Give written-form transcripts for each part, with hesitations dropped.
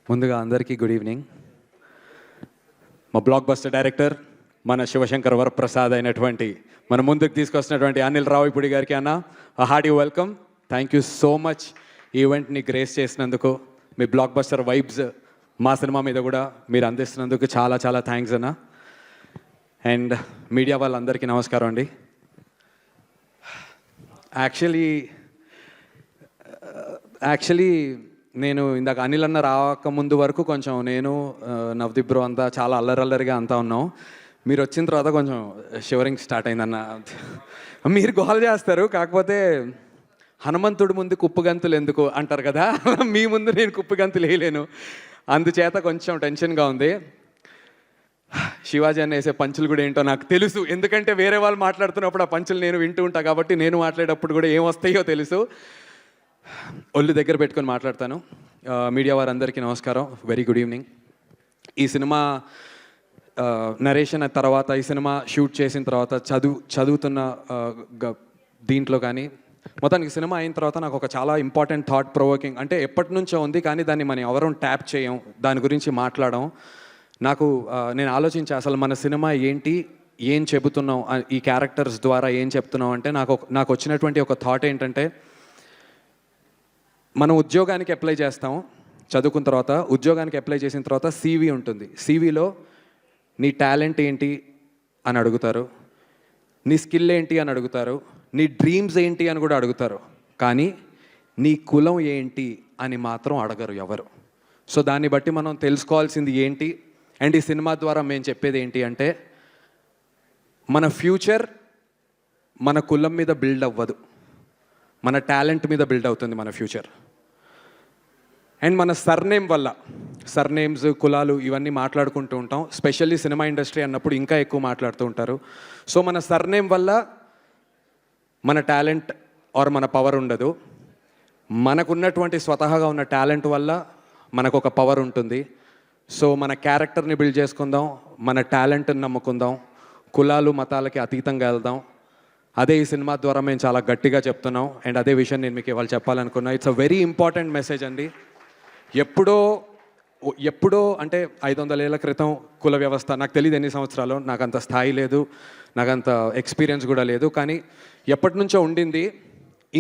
ముందుగా అందరికీ good evening. మా బ్లాక్ బస్టర్ డైరెక్టర్ మన శివశంకర్ వరప్రసాద్ అయినటువంటి మన ముందుకు తీసుకొస్తున్నటువంటి అనిల్ రావిపూడి గారికి అన్న hearty welcome. Thank you so much ఈవెంట్ని గ్రేస్ చేసినందుకు. మీ బ్లాక్ బస్టర్ వైబ్స్ మా సినిమా మీద కూడా మీరు అందిస్తున్నందుకు చాలా చాలా థ్యాంక్స్ అన్న. అండ్ మీడియా వాళ్ళందరికీ నమస్కారం అండి. యాక్చువల్లీ నేను ఇందాక అనిల్ అన్న రాకముందు వరకు కొంచెం నేను నవదీప్ బ్రో అంతా చాలా అల్లరల్లరిగా అంతా ఉన్నాం. మీరు వచ్చిన తర్వాత కొంచెం షివరింగ్ స్టార్ట్ అయిందన్న. మీరు గోల్ చేస్తారు, కాకపోతే హనుమంతుడి ముందు కుప్పగంతులు ఎందుకు అంటారు కదా, మీ ముందు నేను కుప్పగంతులు వేయలేను, అందుచేత కొంచెం టెన్షన్గా ఉంది. శివాజీ అన్న వేసే పంచులు కూడా ఏంటో నాకు తెలుసు, ఎందుకంటే వేరే వాళ్ళు మాట్లాడుతున్నప్పుడు ఆ పంచులు నేను వింటూ ఉంటాను కాబట్టి నేను మాట్లాడేటప్పుడు కూడా ఏం వస్తాయో తెలుసు. ఒళ్ళు దగ్గర పెట్టుకొని మాట్లాడతాను. మీడియా వారందరికీ నమస్కారం, వెరీ గుడ్ ఈవినింగ్. ఈ సినిమా నరేషన్ తర్వాత, ఈ సినిమా షూట్ చేసిన తర్వాత చదువుతున్న దీంట్లో కానీ మొత్తానికి సినిమా అయిన తర్వాత నాకు ఒక చాలా ఇంపార్టెంట్ థాట్ ప్రొవోకింగ్, అంటే ఎప్పటి నుంచో ఉంది కానీ దాన్ని మనం ఎవరూ ట్యాప్ చేయం, దాని గురించి మాట్లాడడం. నేను ఆలోచించా అసలు మన సినిమా ఏంటి, ఏం చెబుతున్నాం, ఈ క్యారెక్టర్స్ ద్వారా ఏం చెప్తున్నాం అంటే నాకు వచ్చినటువంటి ఒక థాట్ ఏంటంటే, మనం ఉద్యోగానికి అప్లై చేస్తాం చదువుకున్న తర్వాత. ఉద్యోగానికి అప్లై చేసిన తర్వాత సీవీ ఉంటుంది. సీవీలో నీ టాలెంట్ ఏంటి అని అడుగుతారు, నీ స్కిల్ ఏంటి అని అడుగుతారు, నీ డ్రీమ్స్ ఏంటి అని కూడా అడుగుతారు, కానీ నీ కులం ఏంటి అని మాత్రం అడగరు ఎవరు. సో దాన్ని బట్టి మనం తెలుసుకోవాల్సింది ఏంటి, అండ్ ఈ సినిమా ద్వారా మేము చెప్పేది ఏంటి అంటే, మన ఫ్యూచర్ మన కులం మీద బిల్డ్ అవ్వదు, మన టాలెంట్ మీద బిల్డ్ అవుతుంది మన ఫ్యూచర్. అండ్ మన సర్నేమ్ వల్ల, సర్నేమ్స్, కులాలు ఇవన్నీ మాట్లాడుకుంటూ ఉంటాం, స్పెషల్లీ సినిమా ఇండస్ట్రీ అన్నప్పుడు ఇంకా ఎక్కువ మాట్లాడుతూ ఉంటారు. సో మన సర్నేమ్ వల్ల మన టాలెంట్ ఆర్ మన పవర్ ఉండదు, మనకున్నటువంటి స్వతహాగా ఉన్న టాలెంట్ వల్ల మనకు ఒక పవర్ ఉంటుంది. సో మన క్యారెక్టర్ని బిల్డ్ చేసుకుందాం, మన టాలెంట్ని నమ్ముకుందాం, కులాలు మతాలకి అతీతంగా వెళ్దాం. అదే ఈ సినిమా ద్వారా మేము చాలా గట్టిగా చెప్తున్నాం. అండ్ అదే విషయం నేను మీకు ఇవాళ చెప్పాలనుకున్నా. It's a very important message అండి. ఎప్పుడో అంటే 500 ఏళ్ల క్రితం కుల వ్యవస్థ, నాకు తెలియదు ఎన్ని సంవత్సరాలు, నాకు అంత స్థాయి లేదు, నాకు అంత ఎక్స్పీరియన్స్ కూడా లేదు, కానీ ఎప్పటి నుంచో ఉండింది,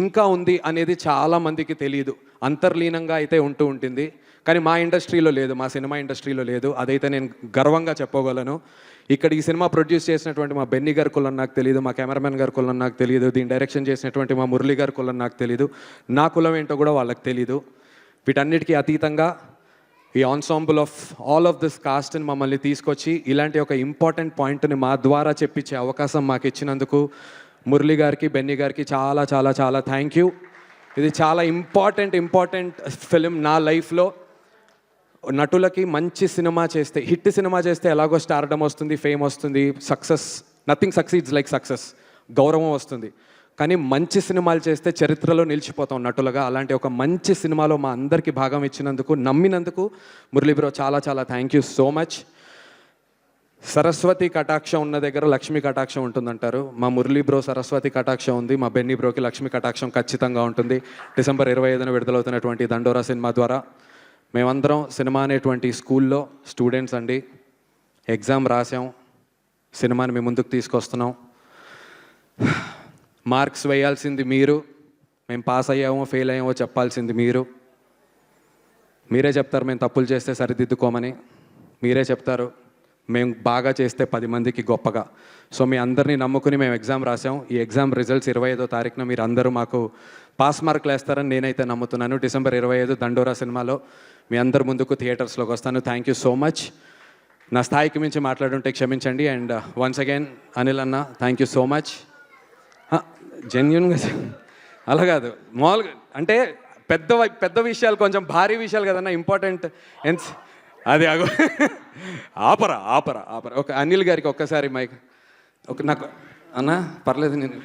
ఇంకా ఉంది అనేది చాలామందికి తెలియదు. అంతర్లీనంగా అయితే ఉంటూ ఉంటుంది, కానీ మా ఇండస్ట్రీలో లేదు, మా సినిమా ఇండస్ట్రీలో లేదు. అదైతే నేను గర్వంగా చెప్పగలను. ఇక్కడ ఈ సినిమా ప్రొడ్యూస్ చేసినటువంటి మా బెన్నీ గారి కులం నాకు తెలియదు, మా కెమెరామెన్ గారి కులం నాకు తెలియదు, దీన్ని డైరెక్షన్ చేసినటువంటి మా మురళి గారి కులం నాకు తెలియదు, నా కులం ఏంటో కూడా వాళ్ళకి తెలీదు. వీటన్నిటికీ అతీతంగా ఈ ensemble of all of this కాస్ట్ని మమ్మల్ని తీసుకొచ్చి ఇలాంటి ఒక ఇంపార్టెంట్ పాయింట్ని మా ద్వారా చెప్పించే అవకాశం మాకు ఇచ్చినందుకు మురళి గారికి, బెన్నీ గారికి చాలా చాలా చాలా థ్యాంక్ యూ. ఇది చాలా ఇంపార్టెంట్ ఫిలిం నా లైఫ్లో. నటులకి మంచి సినిమా చేస్తే, హిట్ సినిమా చేస్తే ఎలాగో స్టార్డమ్ వస్తుంది, ఫేమ్ వస్తుంది, success, nothing succeeds like success, గౌరవం వస్తుంది. కానీ మంచి సినిమాలు చేస్తే చరిత్రలో నిలిచిపోతాం నటులుగా. అలాంటి ఒక మంచి సినిమాలో మా అందరికీ భాగం ఇచ్చినందుకు, నమ్మినందుకు మురళీ బ్రో చాలా చాలా thank you so much. Saraswati కటాక్షం ఉన్న దగ్గర లక్ష్మీ కటాక్షం ఉంటుందంటారు. మా మురళీ బ్రో సరస్వతి కటాక్షం ఉంది, మా బెన్నీ బ్రోకి లక్ష్మీ కటాక్షం ఖచ్చితంగా ఉంటుంది. డిసెంబర్ 25న విడుదలవుతున్నటువంటి దండోరా సినిమా ద్వారా మేమందరం సినిమా అనేటువంటి స్కూల్లో స్టూడెంట్స్ అండి. ఎగ్జామ్ రాసాం, సినిమాని మీ ముందుకు తీసుకొస్తున్నాం. మార్క్స్ వేయాల్సింది మీరు, మేము పాస్ అయ్యామో ఫెయిల్ అయ్యామో చెప్పాల్సింది మీరు. మీరే చెప్తారు మేము తప్పులు చేస్తే సరిదిద్దుకోమని, మీరే చెప్తారు మేము బాగా చేస్తే 10 మందికి గొప్పగా. సో మీ అందరినీ నమ్ముకుని మేము ఎగ్జామ్ రాసాం. ఈ ఎగ్జామ్ రిజల్ట్స్ 25వ తారీఖున మీరు అందరూ మాకు పాస్ మార్కులు వేస్తారని నేనైతే నమ్ముతున్నాను. డిసెంబర్ 25 దండోరా సినిమాలో మీ అందరి ముందుకు థియేటర్స్లోకి వస్తాను. Thank you so much. నా స్థాయికి మించి మాట్లాడుంటే క్షమించండి. అండ్ వన్స్ అగైన్ అనిల్ అన్న థ్యాంక్ యూ సో మచ్. జెన్యున్గా అలా కాదు, మామూలుగా అంటే పెద్ద విషయాలు, కొంచెం భారీ విషయాలు కదన్నా ఇంపార్టెంట్. అది ఆపరా. ఒక అనిల్ గారికి ఒక్కసారి మైక్ నాకు అన్న పర్లేదు, నేను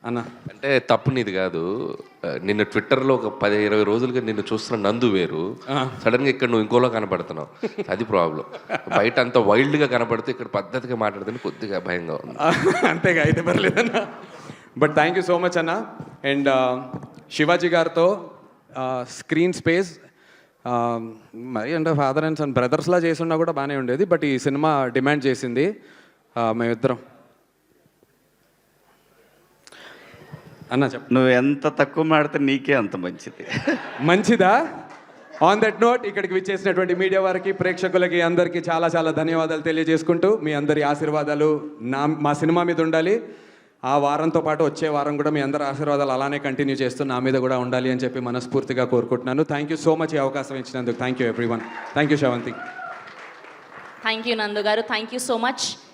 అన్న అంటే తప్పు నీది కాదు. నిన్ను ట్విట్టర్లో ఒక 10-20 రోజులుగా నిన్ను చూస్తున్న నందు వేరు, సడన్గా ఇక్కడ నువ్వు ఇంకోలో కనపడుతున్నావు, అది ప్రాబ్లం. బయట అంత వైల్డ్గా కనపడితే ఇక్కడ పద్ధతిగా మాట్లాడితే కొద్దిగా భయంగా ఉంది. అంతేగా, అయితే పర్లేదన్నా. But thank you so much అన్న. అండ్ శివాజీ గారితో స్క్రీన్ స్పేస్ మరి అంటే ఫాదర్ అండ్ సన్ బ్రదర్స్లా చేసి ఉన్నా కూడా బాగానే ఉండేది. బట్ ఈ సినిమా డిమాండ్ చేసింది. మేమిద్దరం అన్న నువ్వు ఎంత తక్కువ మాడితే నీకే అంత మంచిది. మంచిదా? ఆన్ దట్ నోట్ ఇక్కడికి విచ్చేసినటువంటి మీడియా వారికి, ప్రేక్షకులకి అందరికీ చాలా చాలా ధన్యవాదాలు తెలియజేసుకుంటూ, మీ అందరి ఆశీర్వాదాలు మా సినిమా మీద ఉండాలి. ఆ వారంతో పాటు వచ్చే వారం కూడా మీ అందరి ఆశీర్వాదాలు అలానే కంటిన్యూ చేస్తూ నా మీద కూడా ఉండాలి అని చెప్పి మనస్ఫూర్తిగా కోరుకుంటున్నాను. థ్యాంక్ యూ సో మచ్ ఈ అవకాశం ఇచ్చినందుకు. Thank you everyone. Thank you Sravanthi. Thank you నందు గారు, థ్యాంక్ యూ సో మచ్.